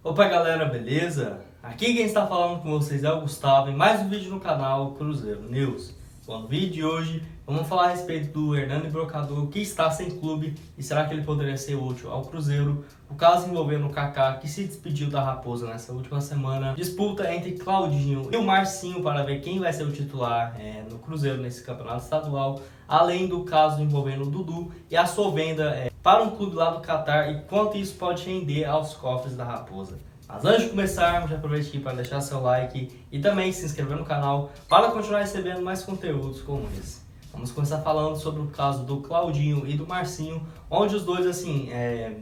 Opa galera, beleza? Aqui quem está falando com vocês é o Gustavo em mais um vídeo no canal Cruzeiro News. Bom, no vídeo de hoje vamos falar a respeito do Hernani Brocador, que está sem clube e será que ele poderia ser útil ao Cruzeiro. O caso envolvendo o Kaká, que se despediu da Raposa nessa última semana. Disputa entre Claudinho e o Marcinho para ver quem vai ser o titular no Cruzeiro nesse campeonato estadual. Além do caso envolvendo o Dudu e a sua venda para um clube lá do Catar e quanto isso pode render aos cofres da Raposa. Mas antes de começarmos, já aproveite aqui para deixar seu like e também se inscrever no canal para continuar recebendo mais conteúdos como esse. Vamos começar falando sobre o caso do Claudinho e do Marcinho, onde os dois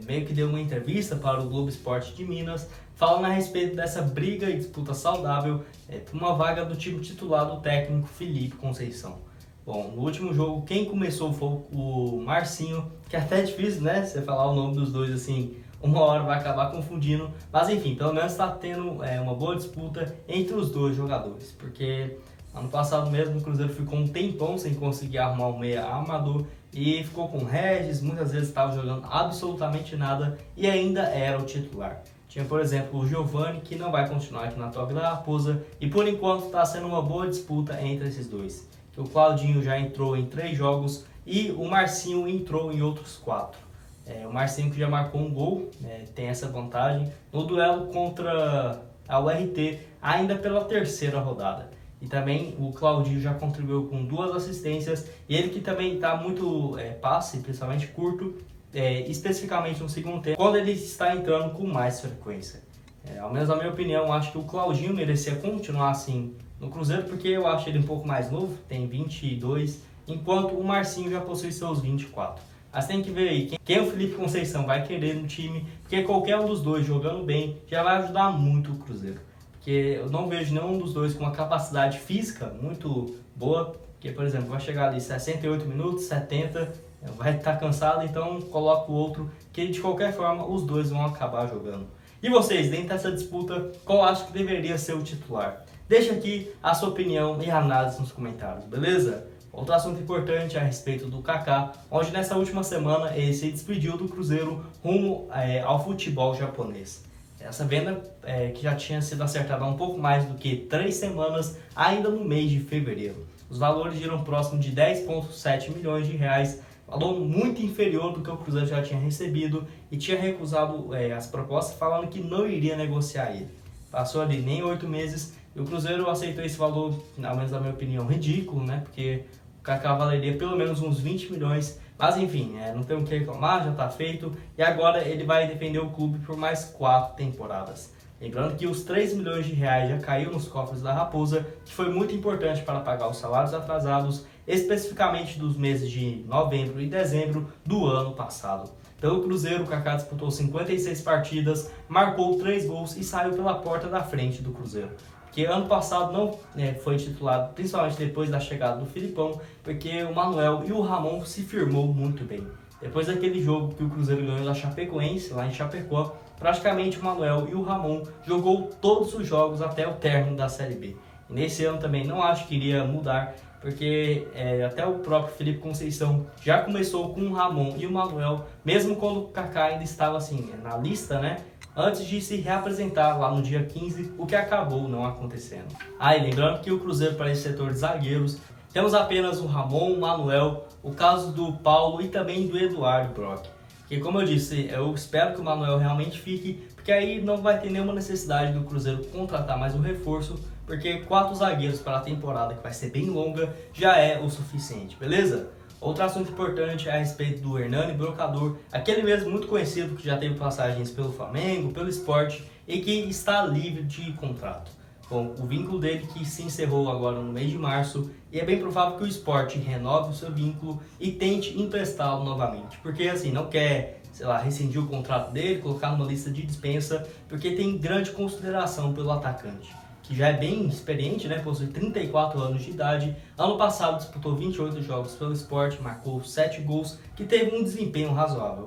meio que deu uma entrevista para o Globo Esporte de Minas, falando a respeito dessa briga e disputa saudável por uma vaga do time titular do técnico Felipe Conceição. Bom, no último jogo quem começou foi o Marcinho, que é até difícil, né, você falar o nome dos dois assim, uma hora vai acabar confundindo, mas enfim, pelo menos está tendo uma boa disputa entre os dois jogadores, porque ano passado mesmo o Cruzeiro ficou um tempão sem conseguir arrumar um meia armador e ficou com o Regis, muitas vezes estava jogando absolutamente nada e ainda era o titular. Tinha, por exemplo, o Giovani, que não vai continuar aqui na Toca da Raposa, e por enquanto está sendo uma boa disputa entre esses dois. O Claudinho já entrou em 3 jogos e o Marcinho entrou em outros 4. O Marcinho, que já marcou um gol, tem essa vantagem no duelo contra a URT, ainda pela 3ª rodada. E também o Claudinho já contribuiu com 2 assistências, e ele que também está muito passe, principalmente curto, especificamente no segundo tempo, quando ele está entrando com mais frequência. Ao menos na minha opinião, acho que o Claudinho merecia continuar assim no Cruzeiro, porque eu acho ele um pouco mais novo, tem 22, enquanto o Marcinho já possui seus 24. Mas tem que ver aí quem o Felipe Conceição vai querer no time, porque qualquer um dos dois jogando bem já vai ajudar muito o Cruzeiro. Porque eu não vejo nenhum dos dois com uma capacidade física muito boa, porque, por exemplo, vai chegar ali 68 minutos, 70, vai estar cansado, então coloca o outro, que de qualquer forma os dois vão acabar jogando. E vocês, dentro dessa disputa, qual acho que deveria ser o titular? Deixa aqui a sua opinião e análise nos comentários, beleza? Outro assunto importante é a respeito do Kaká, onde nessa última semana ele se despediu do Cruzeiro rumo ao futebol japonês. Essa venda que já tinha sido acertada há um pouco mais do que 3 semanas, ainda no mês de fevereiro. Os valores giram próximo de 10,7 milhões de reais, valor muito inferior do que o Cruzeiro já tinha recebido e tinha recusado as propostas, falando que não iria negociar ele. Passou ali nem 8 meses e o Cruzeiro aceitou esse valor, ao menos na minha opinião, ridículo, né? Porque o Kaká valeria pelo menos uns 20 milhões, mas enfim, não tem o que reclamar, já está feito e agora ele vai defender o clube por mais 4 temporadas. Lembrando que os 3 milhões de reais já caiu nos cofres da Raposa, que foi muito importante para pagar os salários atrasados, especificamente dos meses de novembro e dezembro do ano passado. Pelo Cruzeiro, o Kaká disputou 56 partidas, marcou 3 gols e saiu pela porta da frente do Cruzeiro. Que ano passado não foi titulado, principalmente depois da chegada do Filipão, porque o Manuel e o Ramon se firmou muito bem. Depois daquele jogo que o Cruzeiro ganhou da Chapecoense, lá em Chapecó, praticamente o Manuel e o Ramon jogou todos os jogos até o término da Série B. E nesse ano também não acho que iria mudar, porque até o próprio Felipe Conceição já começou com o Ramon e o Manuel, mesmo quando o Kaká ainda estava assim, na lista, né? Antes de se reapresentar lá no dia 15, o que acabou não acontecendo. E lembrando que o Cruzeiro, para esse setor de zagueiros, temos apenas o Ramon, o Manuel, o caso do Paulo e também do Eduardo Brock. Que, como eu disse, eu espero que o Manuel realmente fique, porque aí não vai ter nenhuma necessidade do Cruzeiro contratar mais um reforço, porque 4 zagueiros para a temporada, que vai ser bem longa, já é o suficiente, beleza? Outro assunto importante é a respeito do Hernani Brocador, aquele mesmo muito conhecido que já teve passagens pelo Flamengo, pelo Sport e que está livre de contrato. Bom, o vínculo dele que se encerrou agora no mês de março e é bem provável que o Sport renove o seu vínculo e tente emprestá-lo novamente, porque assim, não quer, rescindir o contrato dele, colocar numa lista de dispensa, porque tem grande consideração pelo atacante, que já é bem experiente, né? Possui 34 anos de idade. Ano passado disputou 28 jogos pelo Sport, marcou 7 gols, que teve um desempenho razoável,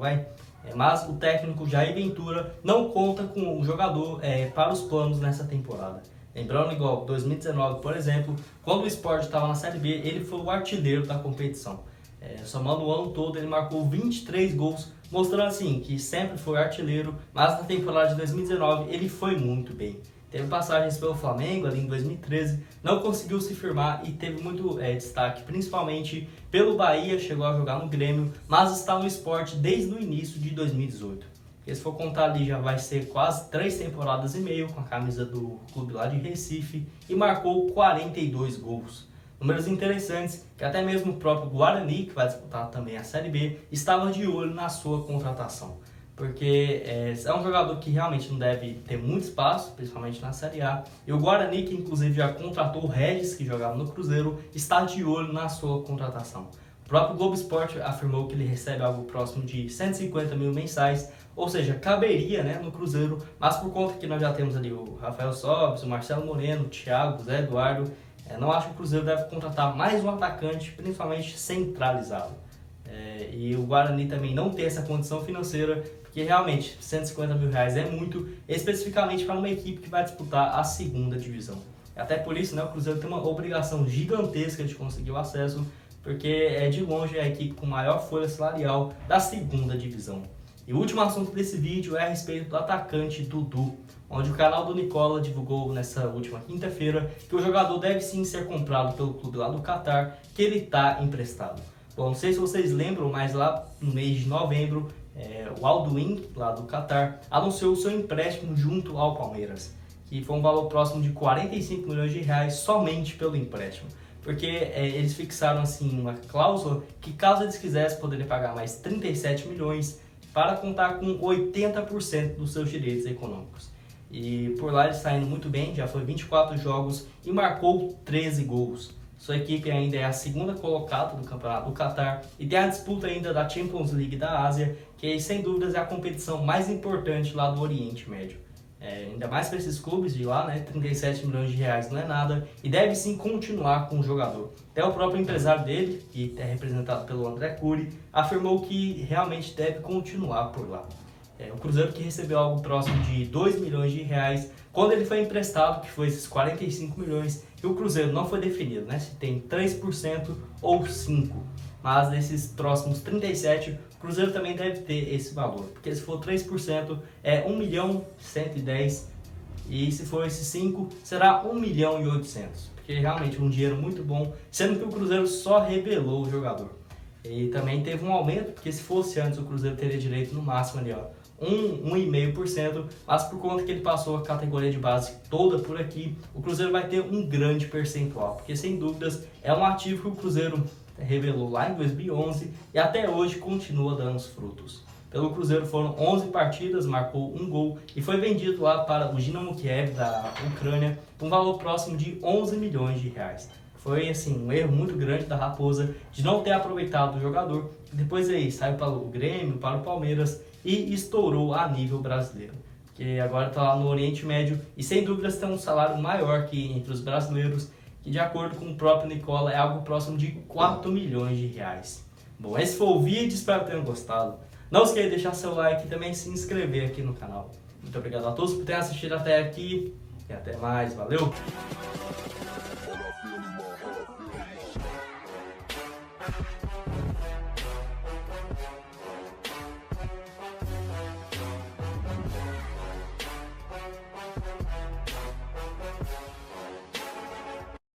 mas o técnico Jair Ventura não conta com o jogador para os planos nessa temporada. Lembrando, igual 2019, por exemplo, quando o Sport estava na Série B, ele foi o artilheiro da competição. Somando o ano todo, ele marcou 23 gols, mostrando assim que sempre foi artilheiro, mas na temporada de 2019 ele foi muito bem. Teve passagens pelo Flamengo ali em 2013, não conseguiu se firmar e teve muito destaque, principalmente pelo Bahia, chegou a jogar no Grêmio, mas está no Sport desde o início de 2018. Porque se for contar ali, já vai ser quase 3 temporadas e meio com a camisa do clube lá de Recife e marcou 42 gols. Números interessantes que até mesmo o próprio Guarani, que vai disputar também a Série B, estava de olho na sua contratação. Porque é um jogador que realmente não deve ter muito espaço, principalmente na Série A. E o Guarani, que inclusive já contratou o Regis, que jogava no Cruzeiro, está de olho na sua contratação. O próprio Globo Esporte afirmou que ele recebe algo próximo de 150 mil mensais, ou seja, caberia, né, no Cruzeiro, mas por conta que nós já temos ali o Rafael Sobis, o Marcelo Moreno, o Thiago, o Zé Eduardo, não acho que o Cruzeiro deve contratar mais um atacante, principalmente centralizado. E o Guarani também não tem essa condição financeira, porque realmente 150 mil reais é muito, especificamente para uma equipe que vai disputar a segunda divisão. Até por isso, né, o Cruzeiro tem uma obrigação gigantesca de conseguir o acesso, porque é de longe a equipe com maior folha salarial da segunda divisão. E o último assunto desse vídeo é a respeito do atacante Dudu, onde o canal do Nicola divulgou nessa última quinta-feira que o jogador deve sim ser comprado pelo clube lá do Catar, que ele está emprestado. Bom, não sei se vocês lembram, mas lá no mês de novembro, o Alduin, lá do Catar, anunciou o seu empréstimo junto ao Palmeiras, que foi um valor próximo de 45 milhões de reais somente pelo empréstimo. Porque eles fixaram assim uma cláusula que caso eles quisessem poderiam pagar mais 37 milhões para contar com 80% dos seus direitos econômicos. E por lá ele está indo muito bem, já foi 24 jogos e marcou 13 gols. Sua equipe ainda é a segunda colocada do campeonato do Catar e tem a disputa ainda da Champions League da Ásia, que sem dúvidas é a competição mais importante lá do Oriente Médio. Ainda mais para esses clubes de lá, né? 37 milhões de reais não é nada e deve sim continuar com o jogador. Até o próprio empresário dele, que é representado pelo André Cury, afirmou que realmente deve continuar por lá. O Cruzeiro que recebeu algo próximo de 2 milhões de reais quando ele foi emprestado, que foi esses 45 milhões, e o Cruzeiro não foi definido, né? Se tem 3% ou 5%. Mas desses próximos 37, o Cruzeiro também deve ter esse valor. Porque se for 3%, é 1.110.000. E se for esse 5%, será 1.800.000. Porque realmente é um dinheiro muito bom, sendo que o Cruzeiro só revelou o jogador. E também teve um aumento, porque se fosse antes o Cruzeiro teria direito no máximo ali, ó, 1,5%, mas por conta que ele passou a categoria de base toda por aqui, o Cruzeiro vai ter um grande percentual, porque sem dúvidas é um ativo que o Cruzeiro revelou lá em 2011 e até hoje continua dando os frutos. Pelo Cruzeiro foram 11 partidas, marcou um gol e foi vendido lá para o Dinamo Kiev da Ucrânia por um valor próximo de 11 milhões de reais. Foi assim, um erro muito grande da Raposa de não ter aproveitado o jogador. Depois aí saiu para o Grêmio, para o Palmeiras e estourou a nível brasileiro. Que agora está lá no Oriente Médio e sem dúvidas tem um salário maior que entre os brasileiros, que de acordo com o próprio Nicola é algo próximo de 4 milhões de reais. Bom, esse foi o vídeo, espero que tenham gostado. Não esqueça de deixar seu like e também se inscrever aqui no canal. Muito obrigado a todos por terem assistido até aqui e até mais, valeu!